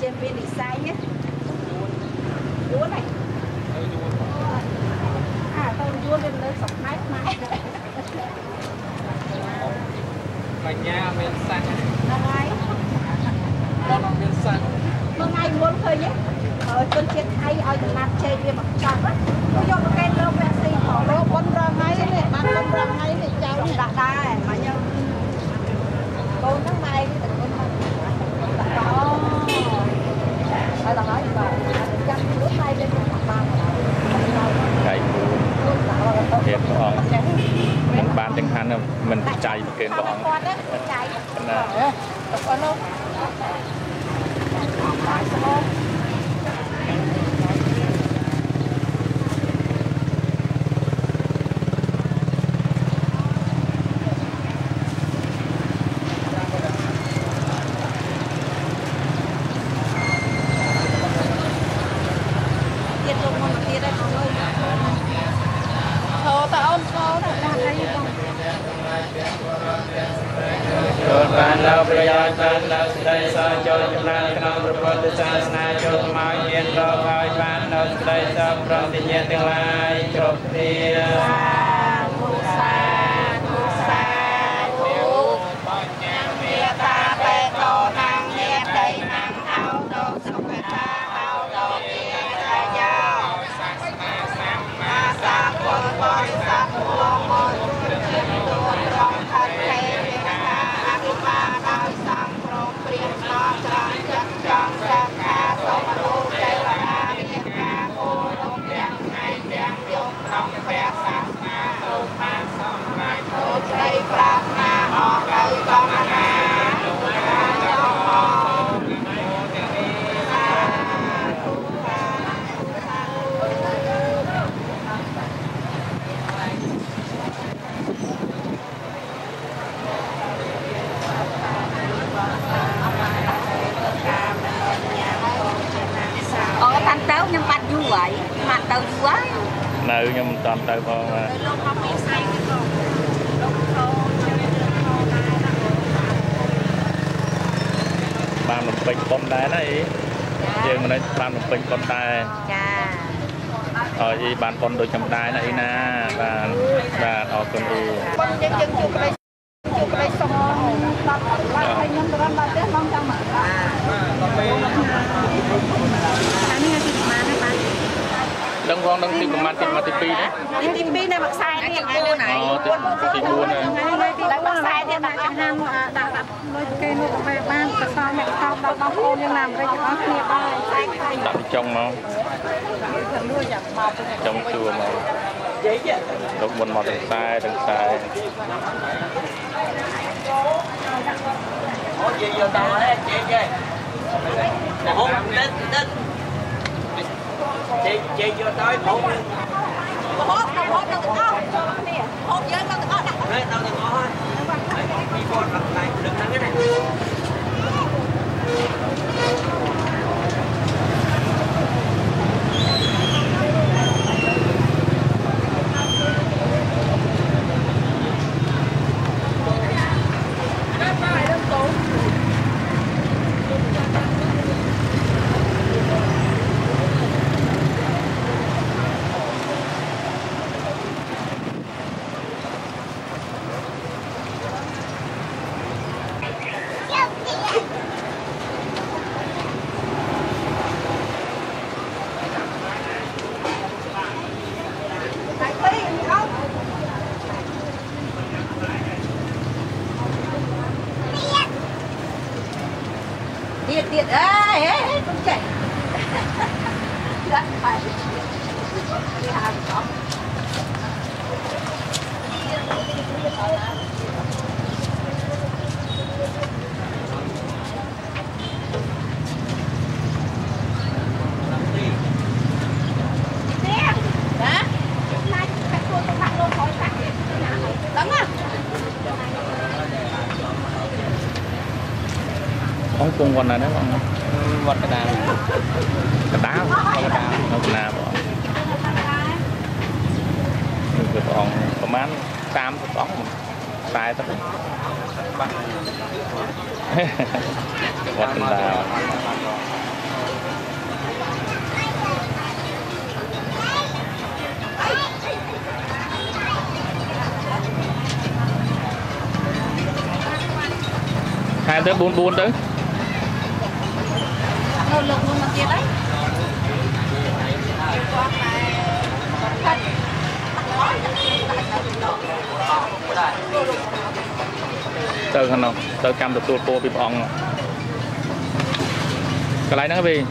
trên bên đi sai nhé này tôi vuông lên nơi sọc mái mái mà nhà bên xanh ngày bên xanh ngày muốn thôi nhé con chết hay ở mặt chơi kia mặt tròn á tôi vô một cái lông ra xì bỏ lô con ra ngay này bán con ra ngay này cháu này đã đa mà nhau con tháng mai thì con đó phải là nói là chăm nước hai bên mặt bàn chạy thiệt con mình bán tiếng Hàn mình chạy kiện con chạy con đâu bạn lâu bây giờ bạn lâu đây sao cho chúng ta không được có tự sáng nay cho mọi chuyện đó gọi bạn lâu đây sao trong tình nhiên tương lai chụp đi nhưng bạn vui vậy bạn tao vui quá nơi nhưng mình toàn tao con mà ban một bình con đá này giờ mình nói ban một bình con đá ở gì ban con đôi chấm đá này nè và ở con đừng con đừng tìm mà tìm pi đấy tìm pi này mặc sai này mua này tìm mua này lấy mặc sai thì đặt trong ham đặt đôi cây nuôi về ban cái sao mẹ không đau đau cô nhưng làm cái đó thiệt đặt trong mà trong chùa mà lúc mình mò đằng sai chị vô tàu đấy chị hút đến chị vô tới hút hốt đâu được không hốt với đâu được không đấy đâu được không đi qua lại đừng thắng cái này Tiệt ơi con chạy rất phải đi hàng đó không cùng con này đấy con vật cái đá nó là bọn được cònประมาณ3 2 tai tất vọt cành đào hai tới buôn tới lực luôn mà kia đấy từ khăn không từ cam được tua bị bong cái này nó gì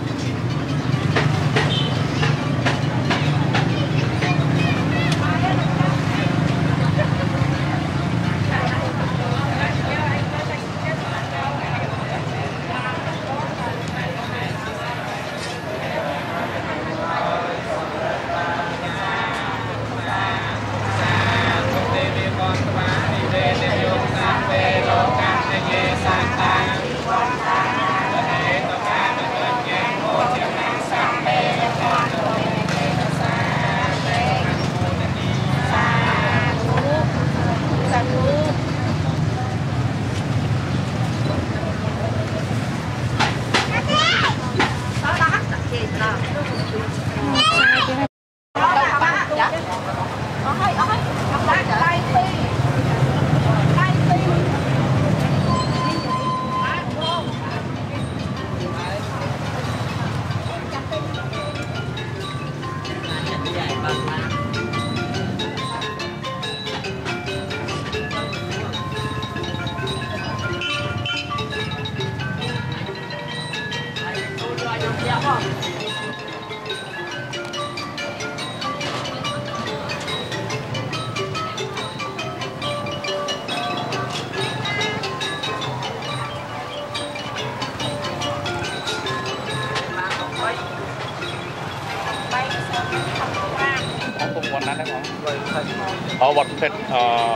บอดเป็ด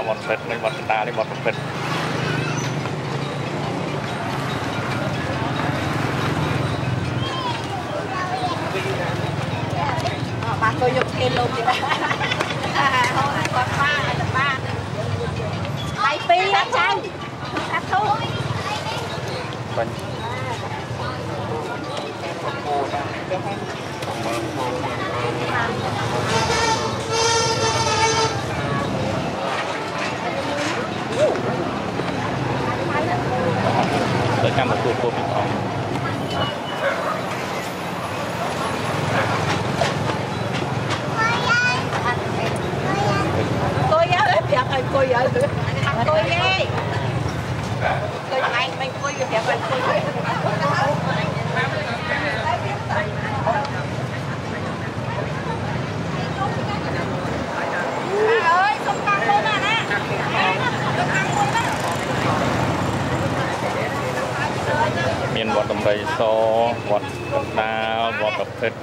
บอดเป็ดไม่บอดตาเลยบอดเป็ดมาตัวยกเกลงดีนะเขาให้ความป้าจะป้าไปปีนะใช่ชัดทุกtới cam một tua bị bong tôi nhớ việc rồi tôi vợ tôi nghe tôi anh mình tôi việc rồi tôi ơi không tăng luôn à nè không tăng luôn đó មានវត្តដំរីសវត្តកណ្ដាលវត្តប្រភេទ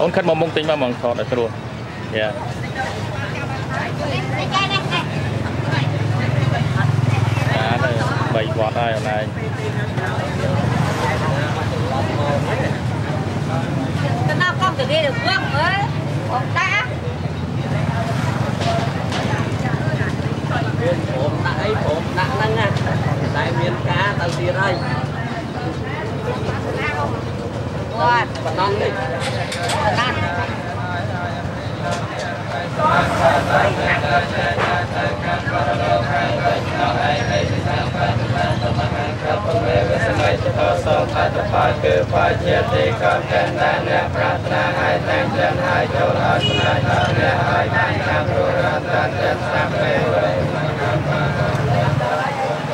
អូនខិតមកមុខទិញមកថតឲ្យស្រួលយ៉ា3វត្តហើយអូនឯងទៅណាកង់ទៅគេទៅវឹងអើបងតាមានผมដាក់អីผมដាក់ហ្នឹងណាតែមានការទៅទៀតហើយគាត់បណ្ណងនេះណាត់សោខតផលគឺផលជាទីកប់តែអ្នកប្រាថ្នាឲ្យតែងចិត្តឲ្យចូលឲ្យស្នេហ៍ដល់អ្នកឲ្យបានតាមព្រោះរត់តែស្ដាប់ពេល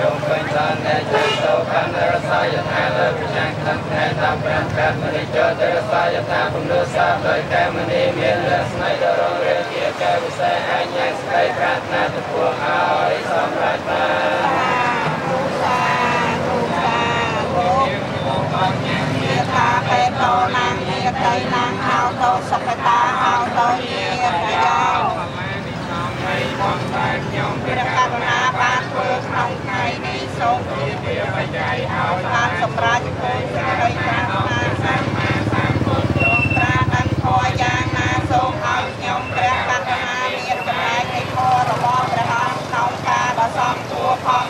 ចុងពេញដល់អ្នកចូលទៅកាន់រសាយថាលើវិញ្ញាណខាងផ្នែកតាមប្រាំកាត់មនិចូលទៅរសាយថាពំលើសាបដោយកែមនីមានលក្ខណៈដ៏រងរាជាកែវិសេសអញ្ញាស្ដីប្រាថ្នាទៅពួកឲ្យសម្រាប់បានតាបេតោណាងញាតៃណាងហៅតោសុខតាហៅតោញាតយោ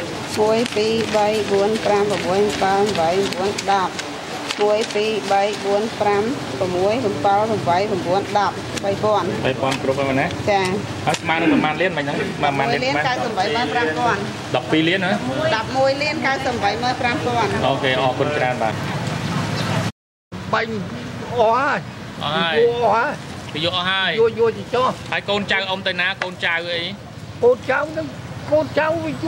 1 2 3 4 5 6 7 8 9 10 1 2 3 4 5 6 7 8 9 10 3000 គ្រប់ហើយណាចាហើយស្មើនឹងប្រហែលលានមិនហ្នឹងប្រហែលលាន985000 12លានហ៎11លាន985000អូខេអរគុណច្រើនបាទបាញ់អស់ហើយអស់ហើយពីយកអស់ហើយយកចោះហើយកូនចៅអ៊ំទៅណាកូនចៅអីកូនចៅហ្នឹងកូនចៅវាយក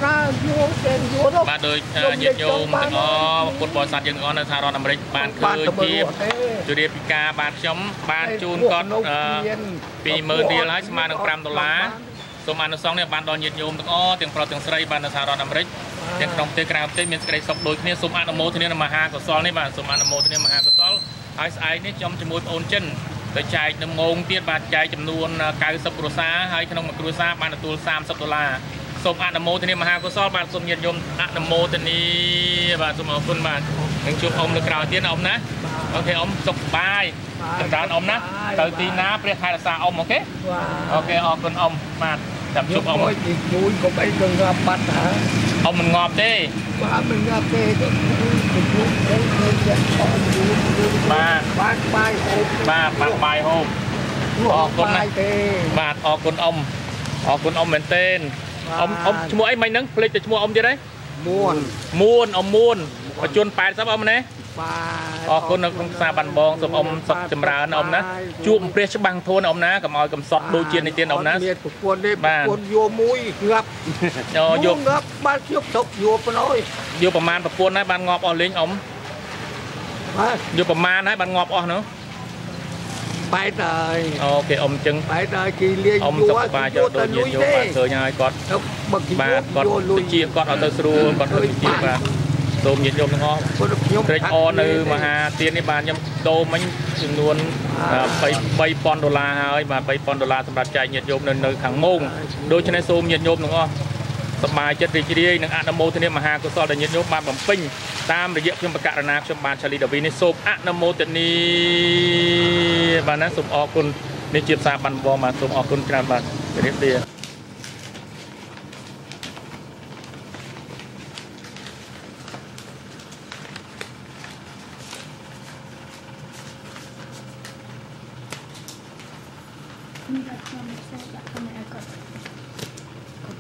ណាយកតែយកទៅបាទដូចញាតិញោមទាំងអស់ពុទ្ធបរិស័ទយើងទាំងអស់នៅសហរដ្ឋអាមេរិកបានឃើញជាជរាពិការបានខ្ញុំបានជូនគាត់20000រៀលហើយស្មើនឹង$5សូមអនុសង្ឃនេះបានដល់ញាតិញោមទាំងអស់ទាំងប្រុសទាំងស្រីបាននៅសហរដ្ឋអាមេរិកទាំងក្នុងប្រទេសក្រៅប្រទេសមានសេចក្តីសុខដូចគ្នាសូមអនុមោទនាមហាកុសលនេះបាទសូមអនុមោទនាមហាកុសលហើយស្អែកនេះខ្ញុំជាមួយបងអូនចិនទៅចែកដំងងទៀតបាទចែកចំនួន90គ្រួសារហើយក្នុងមួយគ្រួសារបានទទួល$30សូមអនុមោទនាមហាកុសលបាទសូមញាតិញោមអនុមោទនាបាទសូមអរគុណបាទនឹងជួបអ៊ំនៅក្រៅទៀតណាអ៊ំណាអូខេអ៊ំសុខសប្បាយចម្រើនអ៊ំណាទៅទីណាព្រះខែរក្សាអ៊ំអូខេអូខេអរគុណអ៊ំបាទចាំជួបអ៊ំជួយកុំអីទៅងាប់បាត់ហ่าអ៊ំមិនងាប់ទេបាទមិនងាប់ទេបាទបាយហូបបាទបាយហូបអរគុណណាស់បាទអរគុណអ៊ំអរគុណអ៊ំមែនទេអ៊ំឈ្មោះអីមិញហ្នឹងភ្លេចទៅឈ្មោះអ៊ំទៀតហីមួនអ៊ំមួនបច្ចុប្បន្ន80អ៊ំណា អរគុណនៅក្នុងផ្សារបានបងសូមអ៊ំសុខចម្រើនអ៊ំណាជួបព្រះច្បាំងធនអ៊ំណាកុំឲ្យកំសត់ដូចជានេះទៀតអ៊ំណាមានប្រពន្ធទេប្រពន្ធយកមួយងាប់យកងាប់បានខ្ញុំទុកយកប៉ុណ្ណោះយកប្រមាណប្រពន្ធហើយបានងាប់អស់លេងអ៊ំបាទយកប្រមាណហើយបានងាប់អស់នោះបែកហើយអូខេអ៊ំចឹងបែកហើយគេលាយអ៊ំសុខបាយចូលដូចញាតិញោមបានឃើញហើយគាត់បាទគាត់ទៅជាគាត់អត់ទៅស្រួលគាត់ទៅជាបាទសូមញាតិញោមទាំងអស់ត្រេកអរនៅមហាទាននេះបាទខ្ញុំដូរមិញចំនួន$3,000ហើយបាទ$3,000សម្រាប់ចែកញាតិញោមនៅខាងមុំដូច្នេះសូមញាតិញោមទាំងអស់សប្បាយចិត្តរីករាយនឹងអនុមោទនាមហាកុសលដែលញាតិញោមបានបំពេញតាមរយៈខ្ញុំបកករណាខ្ញុំបាទឆាលីដាវីនេះសូមអនុមោទនាបាទណាសូមអរគុណនេះជាផ្សារបានបងបាទសូមអរគុណច្រើនបាទជម្រាបលា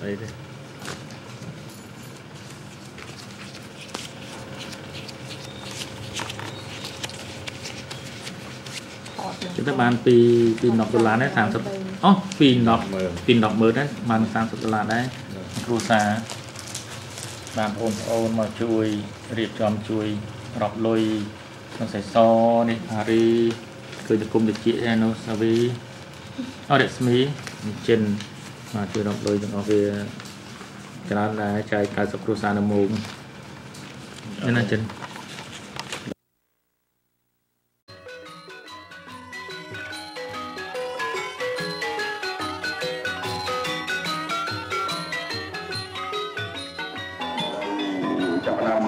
អីទេkitaបានពី$10ដែរ30អូ$210,000ដែរបាន$30ដែរគ្រួសារបានបងប្អូនមកជួយរៀបចំជួយរាប់លុយក្នុងសៃសនេះហារីគឺទៅគុំតិចឯនោះសាវីអរស្មីចិនមកជួយរាប់លុយទាំងអស់វាច្រើនដែរចែក90គ្រួសារនៅមុំណាចិន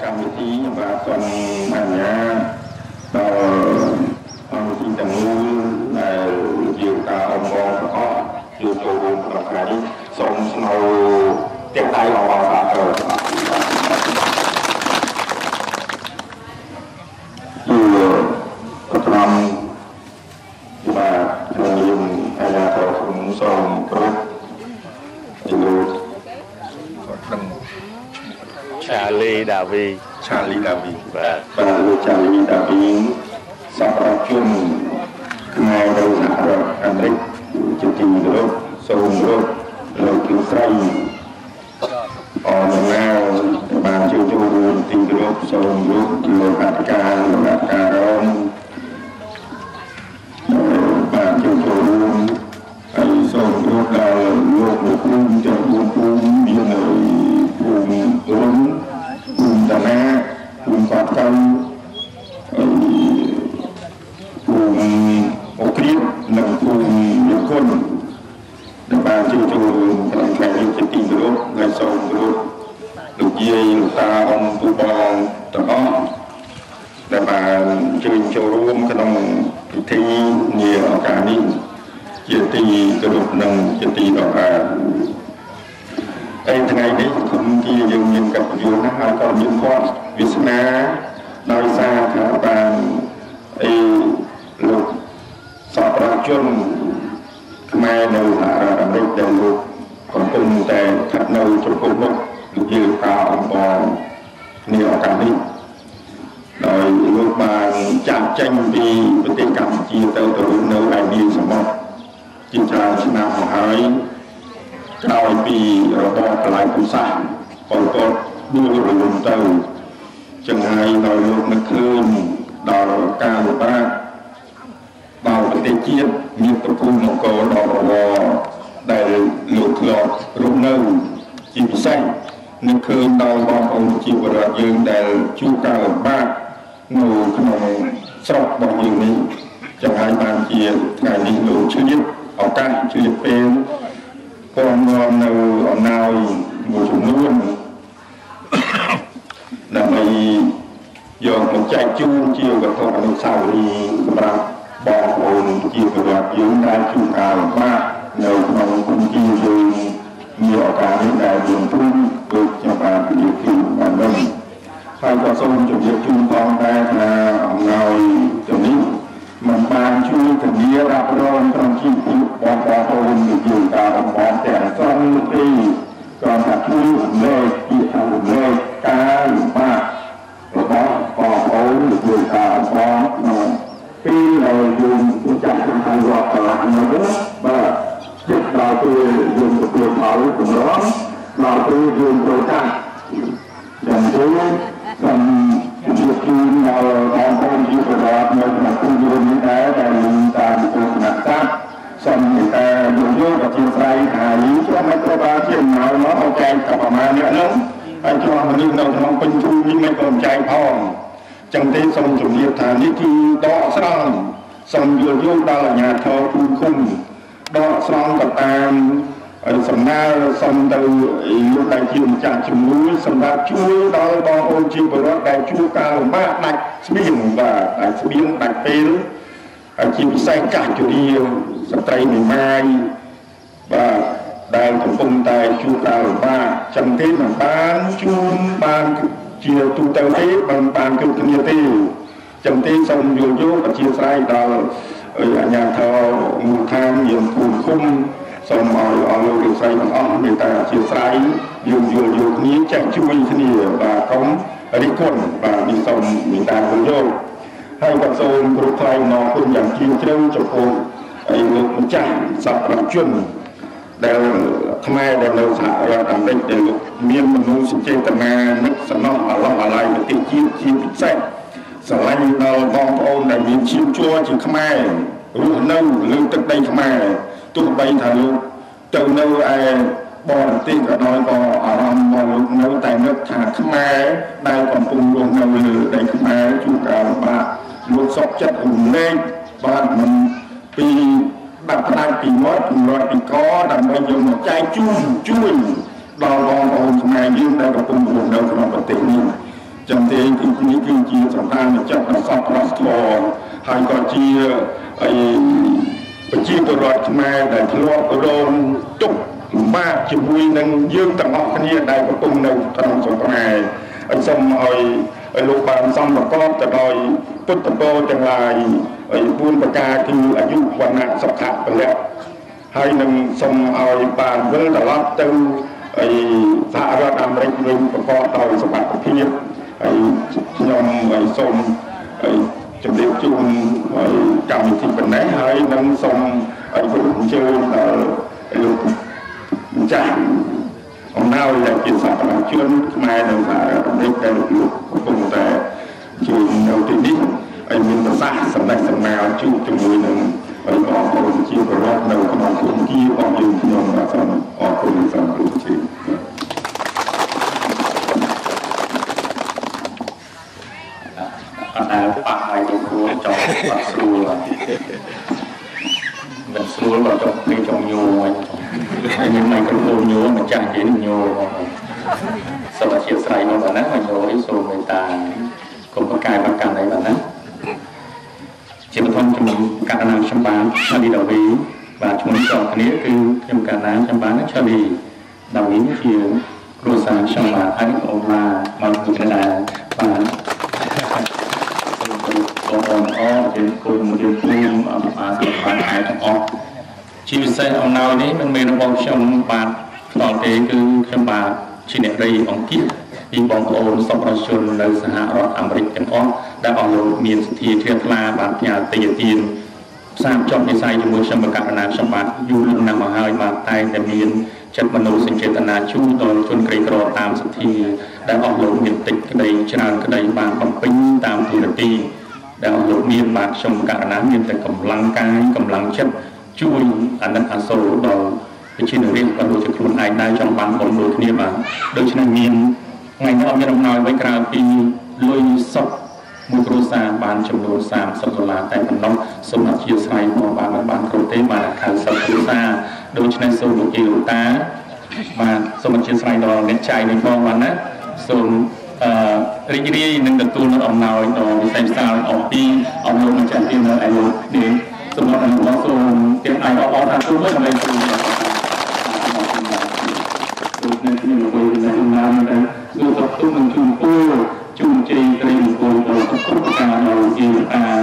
កម្មវិធីបាទសូមអនុញ្ញាតដល់អង្គទីទាំងមូលដែលជាការអមបងទាំងអស់ជួយចូលរួមក្នុងការនេះសូមស្នើទាំងដៃអបអរសាទរជាក្រុមបាទខ្ញុំអាញាធរសូមគ្រប់ជំនួសដឹង Charlie Davi បាទបាទលោក Charlie Davi សម្រាប់ជនខ្មែរនៅសហរដ្ឋអាមេរិកជាទីគោរពសូមគោរពលោកគ្រូស្រីអរណាបានជួយរួមទីគោរពសូមលោកលោកអធិការលោកអធិការរងបានជួយរួមហើយសូមគោរពដល់លោកលោកគ្រូចំពោះភូមិមានភូមិរុនភូមិតាណាភូមិបាត់កៅភូមិអូក្រៀបនិងភូមិយគុណដែលបានជួយរួមក្នុងថ្ងៃនេះជាទីគោរពហើយសូមគោរពលោកយាយលោកតាអ៊ំពូបងទាំងអស់ដែលបានជួយចូលរួមក្នុងពិធីនាឱកាសនេះជាទីគោរពនិងជាទីដកអាថ្ងៃនេះខ្ញុំជាយើងមានកិត្តិយសណាស់ហើយក៏មានគាត់វាសនាដោយសារថាបានលោកសពរាជជនខ្មែរនៅសហរដ្ឋអាមេរិកដែលលោកកំពុងតែស្ថិតនៅចំពោះមុខលោកយាយការអំបងនាឱកាសនេះដោយលោកបានចាប់ចេញពីប្រទេសកម្ពុជាទៅរស់នៅឯនីសមុទ្រជាច្រើនឆ្នាំមកហើយក្រោយពីរបបកន្លែងកំសាន្តប៉ុលពតដួលរលំទៅចឹងហើយដោយលោកនឹកឃើញដល់ការលំបាកដល់ប្រទេសជាតិមានប្រភពនគរដ៏រវល់ដែលលោកធ្លាប់រស់នៅជាពិសេសនឹកឃើញដល់បងប្អូនជីវរដ្ឋយើងដែលជួបការលំបាកនៅក្នុងស្រុករបស់យើងនេះចឹងហើយបានជាថ្ងៃនេះលោកឆ្លៀតឱកាសឆ្លៀតពេលក៏នាំនៅអំណោយមួយចំនួនដើម្បីយកមកចែកជូនជាវត្ថុអនុស្សាវរីយ៍សម្រាប់បងប្អូនជាប្រវត្តិយើងដែលជួបការលំបាកនៅក្នុងគុំជីយើងមានឱកាសនេះដែលយើងព្រមដូចខ្ញុំបាននិយាយពីបាននោះហើយក៏សូមជម្រាបជូនផងដែរថាអំណោយទាំងនេះមិនបានជួយធានារ៉ាប់រងក្នុងជីវិតបងប្អូនយើងការបំផន់ទាំងសងទេគ្រាន់តែជួយរំលែកពីអរំលែកការលំបាករបស់បងប្អូនយើង ដែលយើងចាក់ខាងរកអានោះបាទចិត្តដល់ពេលយើងទទួលផលកម្រដល់ពេលយើងចូលចាក់យ៉ាងទៅសូមជម្រាបជូនដល់បងប្អូនជាប្រវត្តិនៅក្នុងគុំយល់នេះដែរដែលមានតាមទស្សនៈសាស្ត្រសូមតែយកយកជាស្រ័យថានេះខ្ញុំមិនត្រូវបានជាមកអូខេតែប្រមាណនេះនោះហើយជាប់មនុស្សនៅក្នុងពេញជូននេះមិនក៏ចែកផងចឹងទេសូមជម្រាបថានេះគឺដកស្រង់សូមយល់យកដល់អាជ្ញាធរគុំដកស្រង់ទៅតាមសំណើសូមទៅលោកដែលជាម្ចាស់ជំនួយសម្រាប់ជួយដល់បងប្អូនជាពលរដ្ឋដែលជួបការលំបាកដាច់ស្បៀងបាទដាច់ស្បៀងដាច់ពេលហើយជាពិសេសចាស់ជរាស្ត្រីមេម៉ាយបាទដែលកំពុងតែជួបការលំបាកចឹងទេមិនបានជួនបានជាទូទៅទេបានគ្រប់គ្នាទេចឹងទេសូមយល់យកអធិស្ឋានដល់អាជ្ញាធរមូលដ្ឋានយើងគុំសូមឲ្យលោកលោកស្រីទាំងអស់មានតែអធិស្ឋានយើងយល់យកគ្នាចេះជួយគ្នាបាទកុំរិះគន់បាទនេះសូមមានតែយល់យកហើយក៏សូមគ្រប់ថ្លៃមកគុំយ៉ាងជ្រាលជ្រៅចំពោះលោកម្ចាស់សប្បុរសជនដែលខ្មែរដែលនៅសហរដ្ឋអាមេរិកដែលលោកមានមនោសញ្ចេតនានឹកសំណោះអាឡោះអាល័យប្រទេសជាតិជាពិសេសស្រឡាញ់ដល់បងប្អូនដែលមានឈាមជ័រជាខ្មែររស់នៅលើទឹកដីខ្មែរទោះបីថាលោកទៅនៅឯបរទេសក៏ដោយក៏អារម្មណ៍របស់លោកនៅតែនឹកថាខ្មែរដែលកំពុងរស់នៅលើដីខ្មែរជួបការលំបាកលោកសុខចិត្តរំលែកបាទមិនពីដាក់ផ្ដាច់ពីមាត់ជំនួយពីកដើម្បីយកមកចែកជួយដល់បងប្អូនខ្មែរយើងដែលកំពុងរស់នៅក្នុងប្រទេសនេះចឹងទេគឺនេះគឺជាសម្ដានចិត្តប្រសពរស្ធរហើយក៏ជាប្រជាពលរដ្ឋខ្មែរដែលធ្លាប់រងទុក្ខលំបាកជាមួយនឹងយើងទាំងអស់គ្នាដែលកំពុងនៅក្នុងសង្គមខ្មែរហើយសូមឲ្យលោកបានសំប្រកបទៅដោយពុទ្ធពរទាំងឡាយ4ប្រការគឺអាយុវណ្ណៈសុខៈពលៈហើយនឹងសូមឲ្យបានវិលត្រឡប់ទៅសហរដ្ឋអាមេរិកវិញប្រកបដោយសុខភាពហើយខ្ញុំសូមជម្រាបជូនកម្មវិធីប៉ុណ្ណេះហើយនឹងសូមអញ្ជើញដល់លោកម្ចាស់អំណោយដែលជាសប្បុរសជនខ្មែរនៅសហរដ្ឋអាមេរិកដែលលោកកំពុងតែជួយនៅទីនេះហើយមានប្រសាសន៍សម្ដេចសម្មាជួបជាមួយនឹងបងប្អូនជាពលរដ្ឋនៅក្នុងគុំគីរបស់យើងខ្ញុំសូមអរគុណសូមគោរពជឿអត់ដែលប៉ះឲ្យលោកគ្រូចង់បាត់ស្រួលមិនស្រួលបើចង់ពេញចង់ញោមហើយមានម៉ៃក្រូហ្វូនញោមម្ចាស់គេញោមសូមអធិស្ឋានមកណាញោមនេះសូមមេត្តាកុំប្រកាយប្រកាន់អីបាទណាជាបឋមជំនុំករណីខ្ញុំបានឆាលីដាវីបាទឈ្មោះចងគ្នាគឺខ្ញុំករណីខ្ញុំបានឆាលីដាវីជាគ្រូសាស្ត្រខ្ញុំបាទហើយអូនមកពីកណ្ដាលបាទបងប្អូនអរជាគុណមួយព្រៀងអបអរសាទរបានហើយទាំងអស់ជាពិសេសអំណោយនេះមិនមែនរបស់ខ្ញុំបាទផ្ទាល់ទេគឺខ្ញុំបាទជាអ្នករីអង្គាពីបងប្អូនសប្បុរសជននៅសហរដ្ឋអាមេរិកទាំងអស់ដែលអស់លោកមានសទ្ធាជ្រះថ្លាបានផ្ញើទិយទានផ្សារភ្ជាប់និស្ស័យជាមួយខ្ញុំបកណ្ណាខ្ញុំបាទយូរណាស់មកហើយបាទតែតែមានចិត្តមនោសញ្ចេតនាជួយដល់ជនក្រីក្រតាមសទ្ធាដែលអស់លោកមានតិចក្តីច្រើនក្តីបានបំពេញតាមទូរទីដែលអស់លោកមានបាទខ្ញុំបកណ្ណាមានតែកម្លាំងកាយកម្លាំងចិត្តជួយអាណិតអាសូរដល់ប្រជាជនរាជក៏ដូចជាខ្លួនឯងដែរចង់បានបំណុលគ្នាបាទដូច្នេះមានថ្ងៃនេះអត់មានអំណោយវិញក្រៅពីលុយសុខមួយគ្រួសារបានចំនួន$30តែប៉ុណ្ណោះសូមអធិស្ឋានមកបានគ្រប់ទេបានខៅសិបគ្រួសារដូច្នេះសូមលោកយាយលោកតាបាទសូមអធិស្ឋានដល់អ្នកចែកនេះផងបាទណាសូមរីករាយនឹងទទួលនៅអំណោយដល់វិស័យផ្សារអំពីអំណោយម្ចាស់ទៀតនៅឯលោកនេះសូមអរគុណសូមទៀតឲ្យអរថាទូមួយដើម្បីជួយដូចនេះខ្ញុំមកវិញនៅណាមដែរសូមទុំនឹងជូនពរជូនជ័យក្រីមង្គលដល់គ្រប់ប្រការដល់ជាការ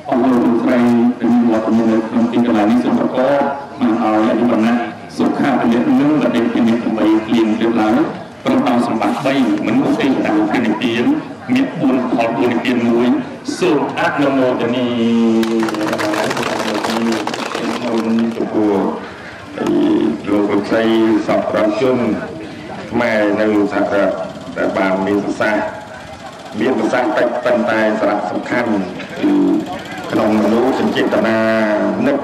អរគុណស្រីដែលមានវត្តមាននៅក្នុងទីកន្លែងនេះសូមប្រកបបានឲ្យអាយុបណ្ណាសុខៈពលៈនឹងដែលជានិច្ចដើម្បីគៀងលើកឡើងព្រមដល់សម្បត្តិ3មនុស្សទេវតាខនិទាន មាន4ផល4និព្វានមួយសូមអនុមោទនីចំពោះលោកលោកស្រីសពប្រជាជនខ្មែរនៅសហរដ្ឋដែលបានមានប្រសាសន៍តិចប៉ុន្តែសារៈសំខាន់គឺក្នុងមនុស្សសញ្ចេតនានឹក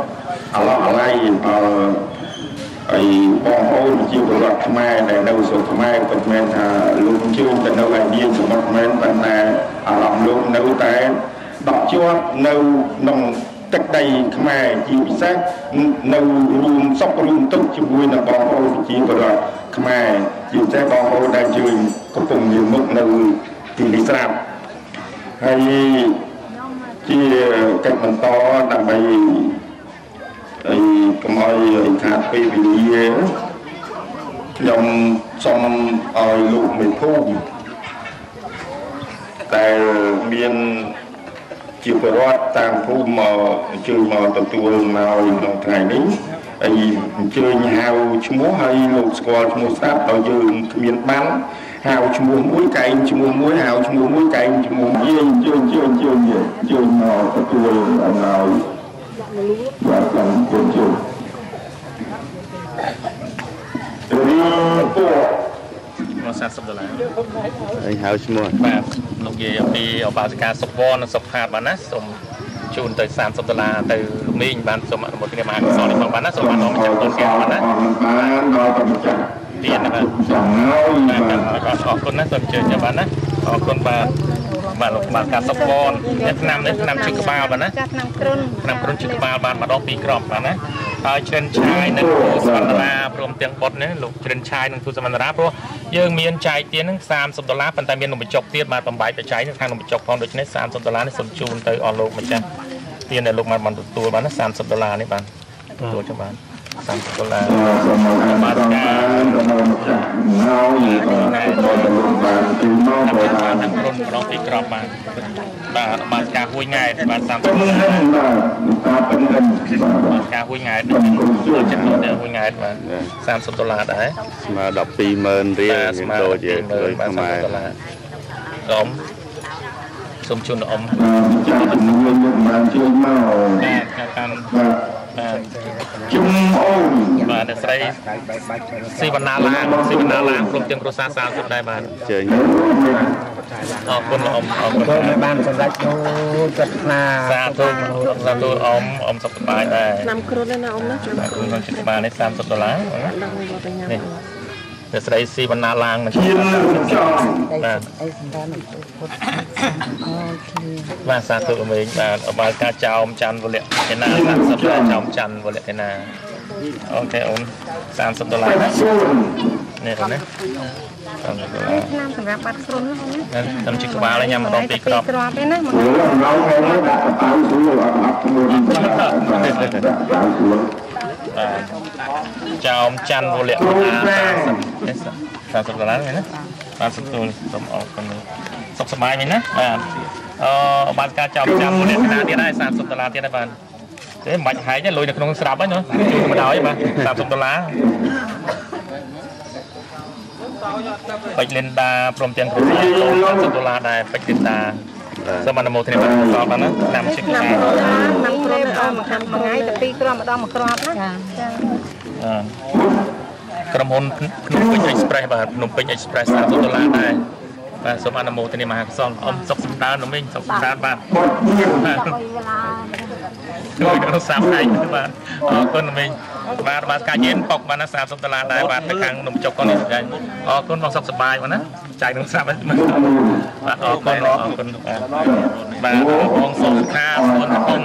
អាឡោះអាឡៃហើយបងប្អូនជាពលរដ្ឋខ្មែរដែលនៅស្រុកខ្មែរពិតមែនថាលោកជឿនទៅនៅឯនាងសមុទ្រមែនប៉ុន្តែអារម្មណ៍លោកនៅតែដកជាប់នៅក្នុងទឹកដីខ្មែរជាពិសេសនៅរួមសុខរួមទុក្ខជាមួយនឹងបងប្អូនជាពលរដ្ឋខ្មែរជាពិសេសបងប្អូនដែលជឿនកំពុងមានមុខនៅទីនេះស្រាប់ហើយជាកិច្ចបន្តដើម្បីកុំឲ្យខាតពេលវេលាខ្ញុំសូមឲ្យលោកមេភូមិតែមានជាពលរដ្ឋតាមភូមិមកអញ្ជើញមកទទួលមកក្នុងថ្ងៃនេះហើយអញ្ជើញហៅឈ្មោះហើយលោកស្គាល់ឈ្មោះស្រាប់ដល់យើងគ្មានបានហៅឈ្មោះមួយកែងឈ្មោះមួយហៅឈ្មោះមួយកែងឈ្មោះយើងជឿនមកទទួលអំណោយបាទខ្ញុំជឿនមក$40ហើយហៅឈ្មោះបាទលោកយាយអំពីអបាសិកាសុខវ័ននិងសុខភាពបានណាសូមជូនទៅ$30ទៅលោកមីងបានសូមអនុមោទនាមហាកុសលនេះផងបានណាសូមអនុមោទនាទុនទៀតបានណាបានដល់ប្រចាំទៀតណាបាទអរគុណណាសូមជឿចាំបានណាអរគុណបាទលោកបានការសុខវ័នឆ្នាំនេះឆ្នាំជិះក្បាលបានណាឆ្នាំគ្រុនជិះក្បាលបានម្ដង2គ្រាប់បានណាហើយជ្រិនឆាយនិងគូសវណ្ណរាព្រមទាំងបុតនេះលោកជ្រិនឆាយនិងគូសវណ្ណរាព្រោះយើងមានចែកទៀតនឹង$30ប៉ុន្តែមាននំបញ្ចុកទៀតបាទបំបាយបច្ច័យនឹងខាងនំបញ្ចុកផងដូច្នេះ$30នេះសូមជូនទៅអស់លោកម្ចាស់ទៀតដែលលោកបានទទួលបានណា$30នេះបាទទទួលចាំបាន$30បាទការបានទីមកបានក្រុនម្ដងពីក្របបាទការហួយង៉ែតបាទ$30បាទការហួយង៉ែតចំនួនហួយង៉ែតបាទ$30ដែរស្មើ120000រៀលដូចជាខ្មែរអ៊ំសូមជូនអ៊ំជំនួយមកបានជួយមកបាទតាមជុំអូនបាទអ្នកស្រីស៊ីវណ្ណាឡាងព្រមទាំងគ្រួសារ30ដែរបាទជើញអរគុណអ៊ំអរគុណបានសម្រេចចូលចិត្តណាសាធុអ៊ំសុខសប្បាយដែរឆ្នាំគ្រុនណាអ៊ំណាឆ្នាំគ្រុននឹងចិត្តបាននេះ$30នេះអ្នកស្រីស៊ីវណ្ណាឡាងនឹងបាទបាទសាធុអមេងបាទអបាលការចោមច័ន្ទវលៈឯណា$30ចោមច័ន្ទវលៈឯណាអូខេអូន$30ណានេះអូនណាឆ្នាំសម្រាប់បាត់គ្រុនណាខ្ញុំជិះក្បាលញ៉ាំម្ដង2គ្រាប់គ្រាប់ទេណាចោមច័ន្ទវលៈ$30ណាបានសុំទូលសូមអរគុណសុខសប្បាយវិញណាបាទបានការចោមច័ន្ទវលៈណាទៀតដែរ$30ទៀតដែរបាទទេមិនបាច់ហែកទេលុយនៅក្នុងស្រាប់ហ្នឹងណាជួយមកដល់បាទ$30ពេជ្រលិនដាព្រមទាំងគ្រូ$30ដែរពេជ្រលិនដាសូមអនុមោទនាបានសល់បានណាឆ្នាំជិះក្បាលឆ្នាំគ្រុនអស់មួយថ្ងៃតែ2គ្រាប់ម្ដងមួយគ្រាប់ណាចាក្រុមហ៊ុនភ្នំពេញ Express បាទភ្នំពេញ Express $30ដែរបាទសូមអនុមោទនាមហាកុសលអ៊ំសុខសម្ដាននោះវិញសុខសម្ដានបាទជួយដល់សាប់ថ្ងៃបាទអរគុណវិញបាទការយានប៉ុកបានណា$30ដែរបាទទៅខាងនំចុកកូននេះចាអរគុណបងសុខសប្បាយបាទណាចាយនឹងស្រាប់បាទអរគុណបាទបងសុខាសួនធំ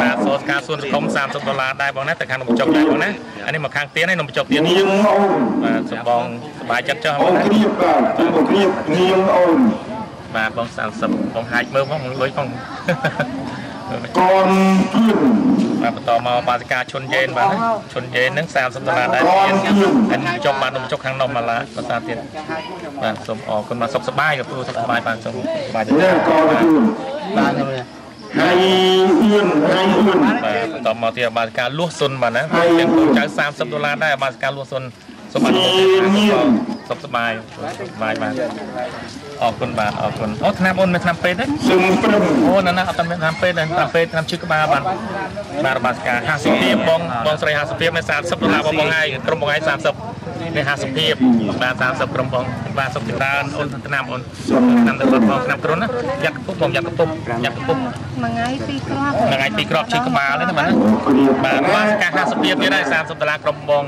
បាទសុខាសួនធំ$30ដែរបងណាទៅខាងនំចុកដែរបងណាអានេះមកខាងទៀនហើយនំចុកទៀននេះបាទសូមបងសប្បាយចិត្តចុះបងណានាងអូនបាទបង30បងហាច់មើលផងលុយផងកូនគៀនបាទបន្តមកបាសិកាឈុនយេនបាទឈុនយេនហ្នឹង$30ដែរទៀតហើយចុះបាទនំចុកខាងនំមកឡាបន្តទៀតបាទសូមអរគុណបាទសុខសប្បាយក៏ព្រោះសុខសប្បាយបាទសូមបាទកូនគៀនបាទហើយអៀនបាទបន្តមកទៀតបាសិកាលួសសុនបាទណាទាំងកូនចៅ$30ដែរបាសិកាលួសសុនសូមអរគុណ សុខសប្បាយបាទអរគុណបាទអរគុណអូឆ្នាំអូនមានឆ្នាំពេទ្យទេអូណាអត់មានឆ្នាំពេទ្យទេឆ្នាំពេទ្យឆ្នាំជឿក្បាលបាទរបស់ការ50ភាពបងស្រី50ភាពនៅ$30បងហើយក្រុមបងហើយ30នេះ50ភាពបាទ30ក្រុមបងបាទសុខចម្រើនអូនឆ្នាំអូនឆ្នាំទៅបងឆ្នាំគ្រុនណាយ៉ាត់កពុកបងយ៉ាត់កពុកមួយថ្ងៃ2គ្រាប់ជឿក្បាលទេណាបាទបាទការ50ភាពទៀតដែរ$30ក្រុមបង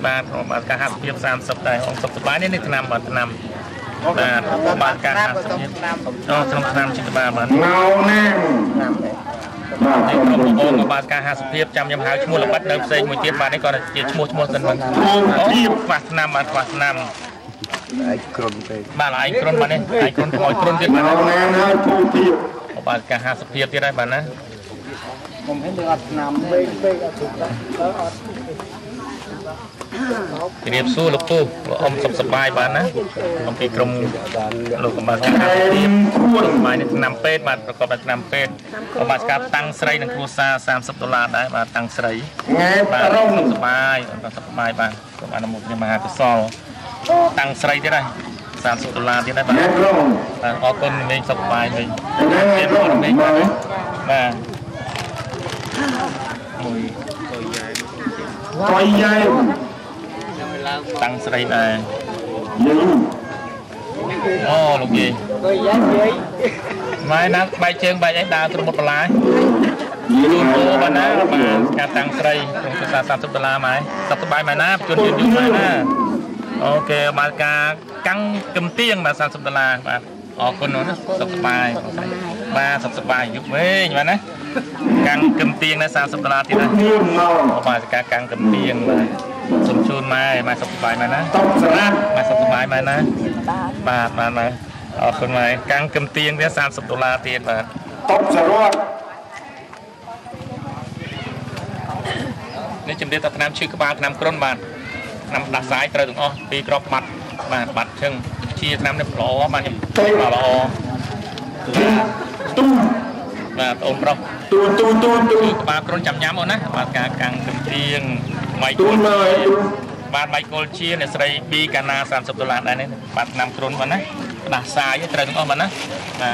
បាទបាទការ50ភាព30ដែរអង្គសុខសប្បាយនេះឆ្នាំបាទឆ្នាំបាទការ50ភាពក្នុងឆ្នាំជឿក្បាលបាទណៅណាបាទក្រុមបងបាទការ50ភាពចាំខ្ញុំហៅឈ្មោះល្បិតនៅផ្សេងមួយទៀតបាទនេះគាត់ជាឈ្មោះសិនបាទខ្វះឆ្នាំបាទខ្វះឆ្នាំឯកក្រុនទេបាទឯកក្រុនបាទនេះឯកក្រុនខ្មោចក្រុនទៀតបាទណាបាទការ50ភាពទៀតហើយបាទណាខ្ញុំហេតុតែអត់ឆ្នាំពេកអត់ជម្រាបសួរលោកពូអ៊ំសុខសប្បាយបានណាអំពីក្រុមលោកកម្ពុជាទីមគួរបាយនៅឆ្នាំពេទ្យបាទប្រកបដោយឆ្នាំពេទ្យបាទការតាំងស្រីនឹងគ្រួសារ$30ដែរបាទតាំងស្រីបាទសុខសប្បាយបាទសុខសប្បាយបាទសូមអនុមោទនាមហាកុសលតាំងស្រីទៀតដែរ$30ទៀតដែរបាទអរគុណមេងសុខសប្បាយវិញទៀតមេងបាទមួយកយយ៉ៃតាំងស្រីដែរអូលោកយាយម៉ែណាបែកជើងបែកអីដើរត្រមុតបន្លាយយូរទៅបាទណាបាទការតាំងស្រីក្នុងគ្រួសារ$30ម៉ែសុខសប្បាយម៉ែណាជួនយឺតម៉ែណាអូខេបាទការកាំងកំទៀងបាទ$30បាទអរគុណណាសុខសប្បាយបាទសុខសប្បាយយប់វិញបាទណាកាំងកំទៀងណា$30ទៀតណាបាទការកាំងកំទៀងបាទសូមជូនម៉ែសុខសប្បាយម៉ែណាតុបសារ៉ាម៉ែសុខសប្បាយម៉ែណាបាទម៉ែអរគុណម៉ែកាំងកំទៀងទៀត$30ទៀតបាទតុបសារ៉ានេះជំរាបថាឆ្នាំឈឺក្បាលឆ្នាំគ្រុនបាទឆ្នាំដាស់សាយត្រូវទាំងអស់2គ្រាប់បាត់បាទបាត់ជឹងជាឆ្នាំនេះល្អបាទខ្ញុំល្អទូបាទអូនប្រុសទូក្បាលគ្រុនចាំញ៉ាំអូនណាបាទការកាំងកំទៀងម៉ៃគូលបាទម៉ៃគូលជាអ្នកស្រីប៊ីកាណា$30ដែរនេះបាទឆ្នាំគ្រុនបាទណាផ្ដាសាយត្រូវទាំងអស់បាទណាបា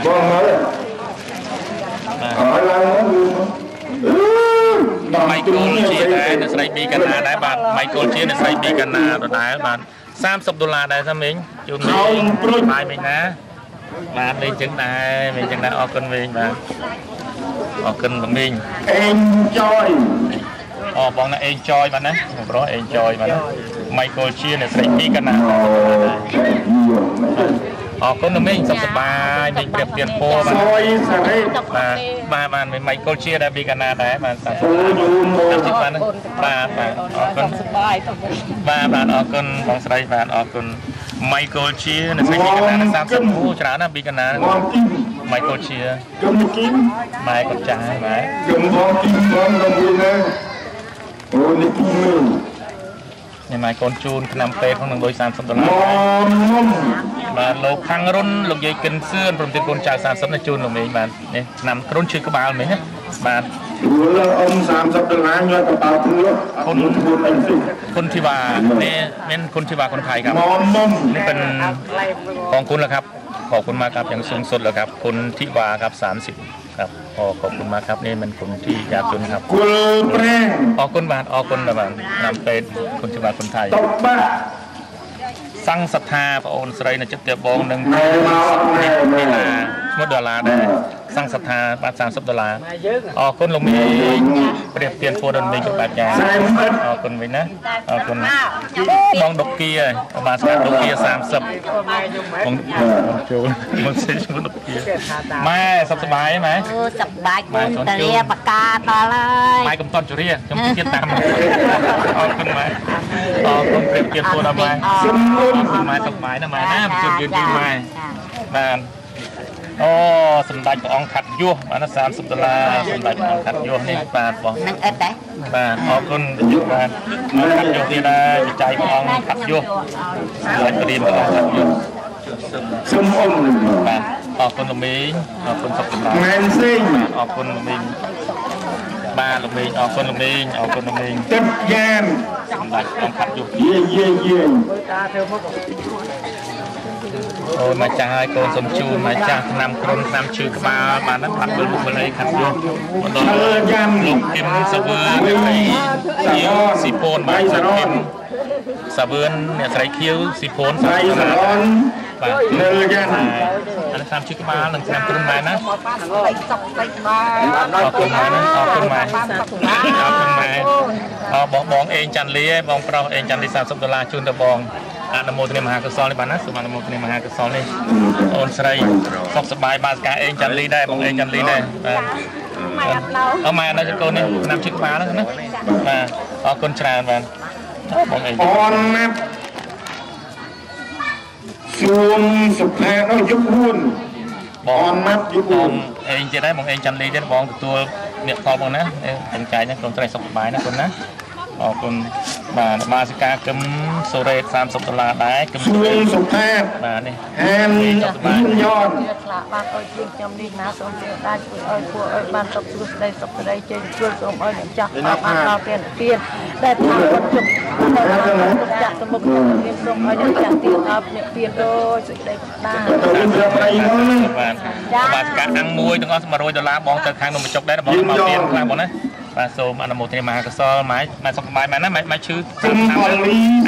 ទម៉ៃគូលជាដែរអ្នកស្រីប៊ីកាណាដែរបាទម៉ៃគូលជាអ្នកស្រីប៊ីកាណាដដែលបាទ$30ដែរថាមីងជូនមីងព្រួយបាយមីងណាបាទលេងចឹងដែរអរគុណមីងបាទអរគុណមីងenjoy អូបងណា enjoy បាទណាប្រុស enjoy បាទណា Michael ជាអ្នកស្រីពីកណាអរគុណមីងសុខសប្បាយមីងប្រៀបទៀនពោបាទបាទ Michael ជាដែរពីកណាដែរបាទសុខសប្បាយបាទអរគុណសប្បាយបាទអរគុណបងស្រីបាទអរគុណ Michael ជាអ្នកស្រីពីកណា30គូច្រើនណាពីកណា Michael ជាម៉ែគាត់ចាស់ម៉ែខ្ញុំបងទីបងរំលឹកណាអូនេះពីមើលនេះម៉ែកូនជូនឆ្នាំពេទ្យក្នុងលុយ$30បាទលោកខាងរុនលោកយាយគិនសឿនព្រមទាំងកូនចៅ30នេះជូនលោកមីងបាទនេះឆ្នាំគ្រុនឈឺក្បាលមីងណាបាទអ៊ំ$30ញាត់កប៉ាល់ព្រួគុណធីវ៉ានេះមានគុណធីវ៉ាคนไทยครับនេះเป็นของคุณแล้วครับขอบคุณมากครับอย่างสูงสุดแล้วครับคุณทิวาครับ30ครับขอบคุณมากครับนี่มันคนที่ยากจนครับขอบคุณบาทขอบคุณนะบาทนำเป็นคุณทิวาคนไทยสังศรัทธาพระองค์สไรในจิตเตียบองหนึ่ง$10ได้สังศรัทธาบาท$30ขอบคุณลงมีเปรียบเทียนโฟดนมีกับแบบอย่างขอบคุณไว้นะขอบคุณมองดอกเกียร์บาทดอกเกียร์30มองจูนมองเส้นดอกเกียร์แม่สบายไหมสบายคุณตะเรียปากกาตาเลยไม่กำต้นจุเรียจำเกียร์ตามขอบคุณไหมขอบคุณเปรียบเทียนโฟดนมีคุณไม้ตกไม้นะไม้นะจุดยืนยืนไม้บ้านโอ้สมเด็จพระองค์ขัดยั่วมานะ$30สมเด็จพระองค์ขัดยั่วนี่บาทบอกนั่งเอ็ดได้บาทขอบคุณยุบาทขัดยั่วที่ได้ใจพระองค์ขัดยั่วสมเด็จพระดีพระองค์ขัดยั่วสมองบาทขอบคุณลมิงขอบคุณขอบคุณบาทแมนซิงขอบคุณลมิง បាទលោកមីងអរគុណលោកមីងអរគុណលោកមីង ទឹកយ៉ាន សម្ដេចអង្គខាត់យុទ្ធ យា អូយមកចាស់ហើយកូនសុំជូនមកចាស់ឆ្នាំក្រុមឆ្នាំឈឺក្បាលបានហ្នឹងបាត់ពលមុខបល័យខាត់យុទ្ធបណ្ដោះលោកគឹមសាវឿនស៊ីពូនបាទសាគឹមសាវឿនអ្នកស្រីខៀវស៊ីពូនស្រីសាឡនបាទលើយ៉ានអានេះឆ្នាំឈឺក្បាលនិងឆ្នាំក្រុមដែរណាអរគុណម៉ែអរគុណម៉ែបងអេងច័ន្ទលីបងប្រុសអេងច័ន្ទលី$30ជូនទៅបងអនុមោទនាមហាកុសលនេះបាទណាសូមអនុមោទនាមហាកុសលនេះអូនស្រីសុខសប្បាយបាទការអេងច័ន្ទលីដែរបងអេងច័ន្ទលីដែរបាទម៉ែអត់នៅកូននេះឆ្នាំជិះក្បាលហ្នឹងណាបាទអរគុណច្រើនបាទបងអេងអនណាត់សួងសុផាដល់យុគ4បងណាត់យុគ4អេងទៀតដែរបងអេងច័ន្ទលីទៀតបងទទួលអ្នកផលបងណាចំចាយណាកូនស្រីសុខសប្បាយណាកូនណាអរគុណបាទបាសិកាគឹមសូរ៉េត$30ដែរគឹមសួងសុផាបាទនេះហានយ៉នខ្លះបានអើយជាងខ្ញុំនេះណាសូមទេដាច់អើយពួកអើយបានសុខស្ដីសុខស្ដីជ័យជួយសូមអើយអ្នកចាស់បានដល់ពេលទៀនដែលថាគាត់ជប់ចាក់ទៅមុខមានសូមអើយអ្នកចាស់ទៀនដល់អ្នកទៀនដូចសេចក្ដីបានបាទបាសិកាអាំងមួយទាំងអស់$100បងទៅខាងនំបញ្ចុកដែរបងមកទៀនខ្លះបងណាបាទសូមអនុមោទនាមហាកុសលម៉ែសុខសប្បាយមែនណាម៉ែឈឺ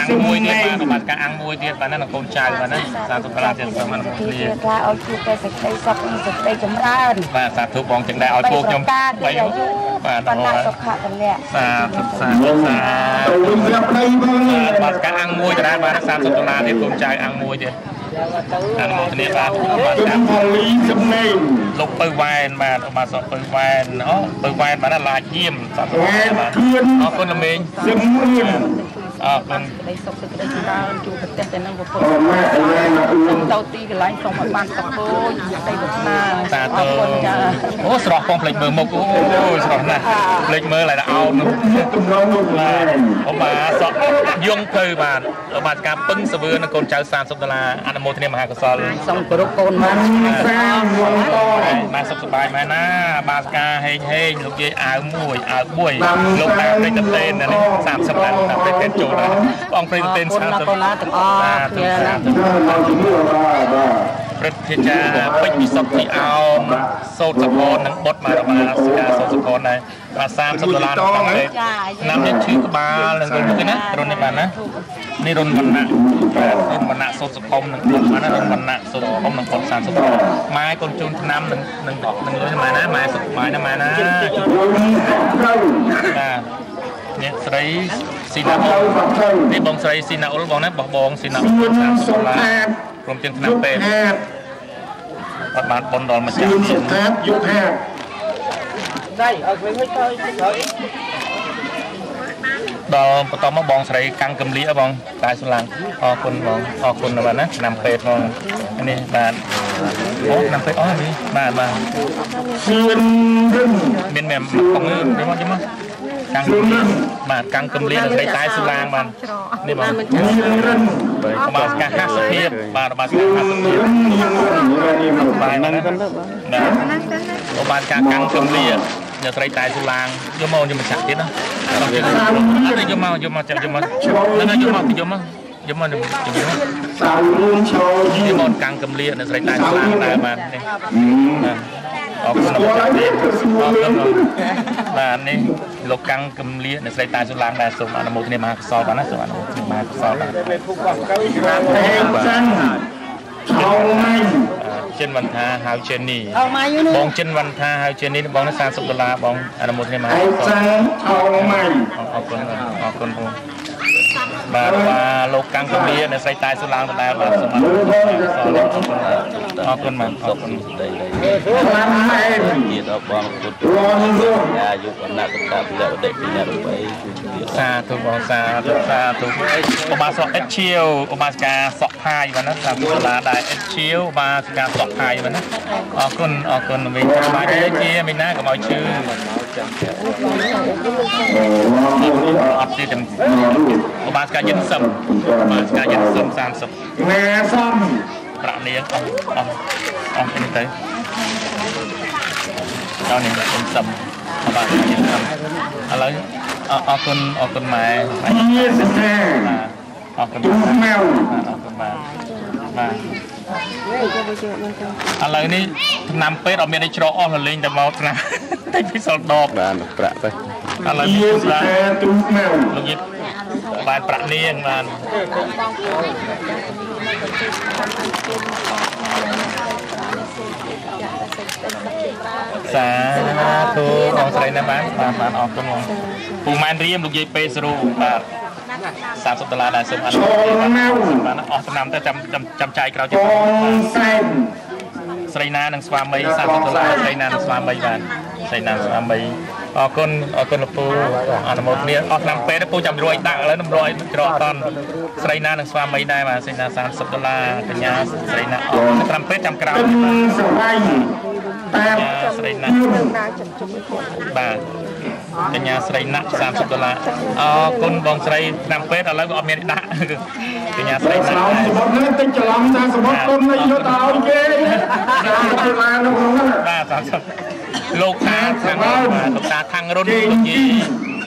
អាំងមួយទៀតបាទការអាំងមួយទៀតបាទណាកូនចៅបាទណា$30ទៀតសូមអនុមោទនាថាឲ្យជួបតែសេចក្ដីសុខនិងសេចក្ដីចម្រើនបាទសាធុបងទាំងដែរឲ្យពួកខ្ញុំបាទបណ្ដាសុខៈតម្លាក់សាធុបាទការអាំងមួយដែរបាទ$30ទៀតកូនចៅអាំងមួយទៀតអនុមោទនាបាទខ្ញុំផលីចំណេញលោកពៅវ៉ែនបាទបាទសពៅវ៉ែនអូពៅវ៉ែនបាទឡាយាមបាទអរគុណលោកមេងសំរឿនអរគុណសេចក្ដីសុខសេចក្ដីចម្រើនជួបប្រទេសទៅនឹងពុទ្ធទៅទីកន្លែងសូមឲ្យបានសុខពូជសេចក្ដីប្រាថ្នាសាធុអូស្រស់ផងភ្លេចមើលមុខអូស្រស់ណាស់ភ្លេចមើលlạiអោនកំឡុងលោកឡានអូបាទសក់យងភៅបាទបាទការពឹងសាវឿននិងកូនចៅ$30អនុមោទនាមហាកុសលសូមគោរពកូនបានសាងវងតបាទសុខសប្បាយមែនណាបាទការហេងលោកយាយអាវមួយអាវមួយលោកតាព្រៃតេននេះ$30តាព្រៃតេនចូលដែរបងព្រៃតេន$30ទាំងអស់គ្នាណាព្រឹទ្ធាចារ្យពេជ្រវិសុទ្ធទីអោមសោតសកលនិងបុតបាទបាទសិកាសោតសកលដែរបាទ$30ក្នុងពេលឆ្នាំនេះឈឺក្បាលនិងរុនទៅណារុននេះបាទណានេះរុនវណ្ណៈរុនវណ្ណៈសោតសកលនិងបុតបាទណារុនវណ្ណៈសោតសកលនិងបុត$30ម៉ែកូនជូនឆ្នាំនឹងលុយម៉ែណាម៉ែសុខម៉ែណាម៉ែណាបាទអ្នកស្រីស៊ីណាអ៊ុលនេះបងស្រីស៊ីណាអ៊ុលបងណាបងស៊ីណាអ៊ុល$30ព្រមទាំងឆ្នាំពេទ្យអត់បានប៉ុនដល់ម្ចាស់សុខាយុគហាដៃឲ្យវិញទៅដល់បន្តមកបងស្រីកាំងកំលៀបងតែស្លាំងអរគុណបងអរគុណបាទណាឆ្នាំពេទ្យបងនេះបាទអូឆ្នាំពេទ្យអស់នេះបាទសឿនរឹងមានមែមកងនេះមកមកកាំងបាទកាំងកំលៀស្រីតែស្លាំងបាទនេះបងបាទការហាសភាពបាទបាទការហាសភាពបាទហ្នឹងបាទការកាំងកំលៀអ្នកស្រីតែស្លាំងយកមកយកមកចាក់ទៀតណាយកមកចាក់យកមកហ្នឹងយកមកយកមកសៅរួមឈរយកមកកាំងកំលៀអ្នកស្រីតែស្លាំងដែរបាទនេះបាទអរគុណបាទបាទនេះលោកកាំងកំលៀអ្នកស្រីតែស្លាំងដែរសូមអនុមោទនាមហាកុសលបាទណាសូមអនុមោទនាមហាកុសលបាទឆោម៉ៃចិនវណ្ថាហៅចេននេះបងចិនវណ្ថាហៅចេននេះបង$30បងអនុមោទនាមហាកុសលឆោម៉ៃអរគុណបងបាទលោកកាំងកំលៀអ្នកស្រីតែស្លាំងដែរបាទសូមអនុមោទនាអរគុណបាទអរគុណខ្លាំងមែនទៀតអបបងពុទ្ធអាយុអនត្តកៈពលៈដេពីណារបីសាធុបងសាធុឧបាសកអិតឈៀវឧបាសិកាសក់ផាយបាទណា$30ដែរអិតឈៀវឧបាសិកាសក់ផាយបាទណាអរគុណវិញបាទជាមីណាកុំឲ្យឈឺអត់ទៀតឧបាសិកាយិនសឹមឧបាសិកាយិនសឹម30ណាសំប្រាក់នាងអស់នេះទៅដល់នេះយិនសឹម បាទឥឡូវអរគុណម៉ែអរគុណម៉ែអរគុណម៉ែបាទឥឡូវនេះថ្នាំពេទ្យអត់មានអីច្រកអស់លេងតែមកថ្នាំតែពិសោធន៍ដបបានប្រាក់ទៅឥឡូវនេះបាទទូម៉ែលោកយីបានប្រាក់នាងបានសាធុបងស្រីណាបានអរគុណបងពូម៉ែនរៀមលោកយាយពេសរូបាទ$30ដែរសូមអនុមោទនាបាទអស់ឆ្នាំទៅចាំចាយក្រោយទៀតស្រីណានិងស្វាមី$30ស្រីណានិងស្វាមីបាទស្រីណាស្វាមីអរគុណលោកពូអនុមោទនាអស់ឆ្នាំពេទ្យពូចាំរួយដាក់ឥឡូវនឹងរួយច្រកតន់ស្រីណានិងស្វាមីដែរបាទស្រីណា$30កញ្ញាស្រីណាអស់ឆ្នាំពេទ្យចាំក្រោយបាទស្រីណាបាទកញ្ញាស្រីណា$30អរគុណបងស្រីឆ្នាំពេទ្យឥឡូវក៏អត់មានដាក់កញ្ញាស្រីណាសម្បត្តិនេះតិចច្រឡំថាសម្បត្តិគុណនេះយកទៅឲ្យគេ$30នៅក្នុងហ្នឹងបាទ30លោកតាខាងរុនលោកយាយ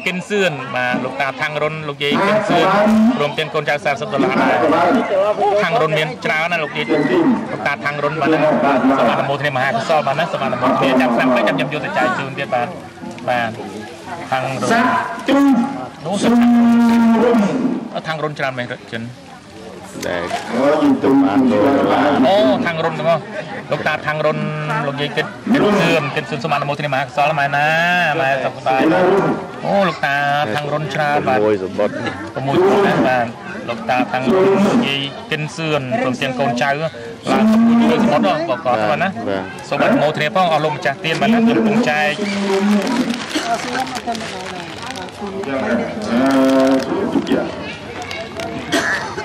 គិនសឿនបាទលោកតាខាងរុនលោកយាយគិនសឿនព្រមទាំងកូនចៅ$40ដែរខាងរុនមានច្រើនណាលោកយាយលោកតាខាងរុនបាទសូមអនុមោទនាមហាកុសលបាទណាសូមអនុមោទនាចាំឆ្នាំពេកចាំយកទៅចាយជូនទៀតបាទខាងរុននោះខាងរុនច្រើនមែនចិនដែលអូខាងរុនទាំងអស់លោកតាខាងរុនលោកយាយគិតសឿនសូមអនុមោទនាមហាកុសលម៉ែណាម៉ែសុខសប្បាយអូលោកតាខាងរុនច្រើនបាទ6សម្បត្តិ6ណាបាទលោកតាខាងរុនលោកយាយគិនសឿនព្រមទាំងកូនចៅឡើងជួយសម្បត្តិបកកបាទណាសូមអនុមោទនាផងអស់លោកម្ចាស់ទានបាទណាខ្ញុំកំពុងចែក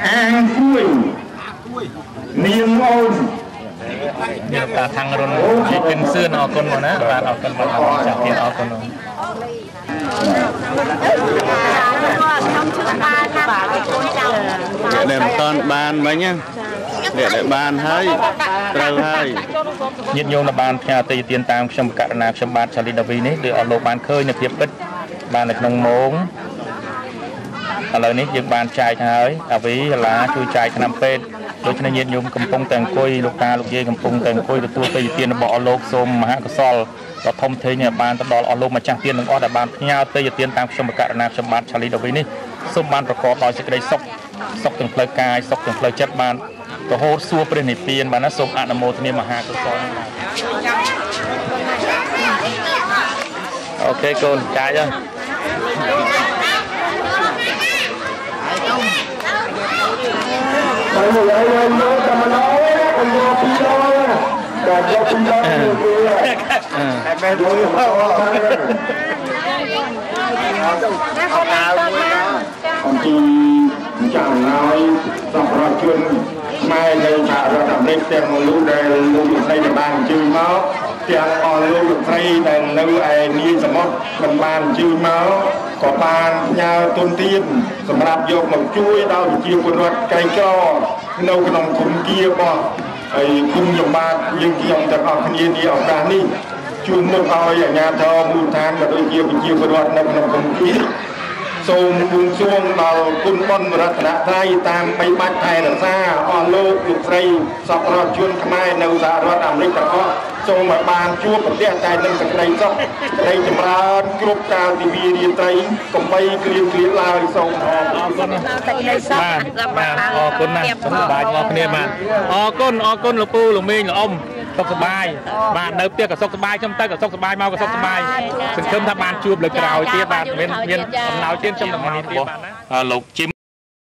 អាគួយនាងអូនអ្នកតាខាងរុនជាគិនសឿនអរគុណបងណាបាទអរគុណបងចាស់ទៀតអរគុណបងខ្ញុំជឿបានណាបាទកូនចៅដែលមិនតាន់បានមិញណាអ្នកដែលបានហើយត្រូវហើយញាតិញោមដែលបានផ្ញើអតិថិទានតាមខ្ញុំករណីខ្ញុំបាទឆាលីដាវីនេះដោយអស់លោកបានឃើញនៅភាពពិតបាននៅក្នុងម៉ោងឥឡូវនេះយើងបានចែកហើយអាវីឡាជួយចែកថ្នាំពេទ្យដូច្នេះញាតិញោមកំពុងតែអង្គុយលោកតាលោកយាយកំពុងតែអង្គុយទទួលទេយ្យទានរបស់អស់លោកសូមមហាកុសលដ៏ធំធេងនេះបានទៅដល់អស់លោកម្ចាស់ទានទាំងអស់ដែលបានផ្ញើទេយ្យទានតាមខ្ញុំករណីខ្ញុំបាទឆាលីដាវីនេះសូមបានប្រកបដោយសេចក្តីសុខទាំងផ្លូវកាយសុខទាំងផ្លូវចិត្តបានរហូតសួរព្រះនិព្វានបានណាសូមអនុមោទនាមហាកុសលអូខេកូនចាយហើយអំពីចាំហើយសម្រាប់ជនខ្មែរនៅសហរដ្ឋអាមេរិកទាំងមូលដែលលោកស្រីបានអញ្ជើញមកទាំងអស់លោកស្រីដែលនៅឯនាយសមុទ្រមិនបានអញ្ជើញមកក៏បានផ្ញើទុនទានសម្រាប់យកមកជួយដល់ប្រជាពលរដ្ឋក្រីក្រនៅក្នុងគុំគារបស់ហើយគុំយមបាទយើងខ្ញុំទាំងអស់គ្នានេះឱកាសនេះជួយមុខឲ្យអាជ្ញាធរមូលដ្ឋានក៏ដូចជាប្រជាពលរដ្ឋនៅក្នុងគុំគាសូមបួងសួងដល់គុណបុណ្យរតនត្រ័យតាមបីបាច់ថែរក្សាអស់លោកស្រីសប្បុរសជនខ្មែរនៅសហរដ្ឋអាមេរិកទាំងអស់សូមឲ្យបានជួបប្រទះតែនឹងសេចក្តីសុខក្តីចម្រើនគ្រប់កាលទិវារាត្រីកុំបីគ្លៀងគ្លៀតឡើយសូមអរគុណបាទអរគុណណាស់សុខសប្បាយមកគ្នាបាទអរគុណលោកពូលោកមីងលោកអ៊ំសុខសប្បាយបាទនៅផ្ទះក៏សុខសប្បាយខ្ញុំទៅក៏សុខសប្បាយមកក៏សុខសប្បាយសង្ឃឹមថាបានជួបលើក្រោយទៀតបាទមានអំណោយទៀតខ្ញុំនឹងមកទៀតបាទណាលោកជីម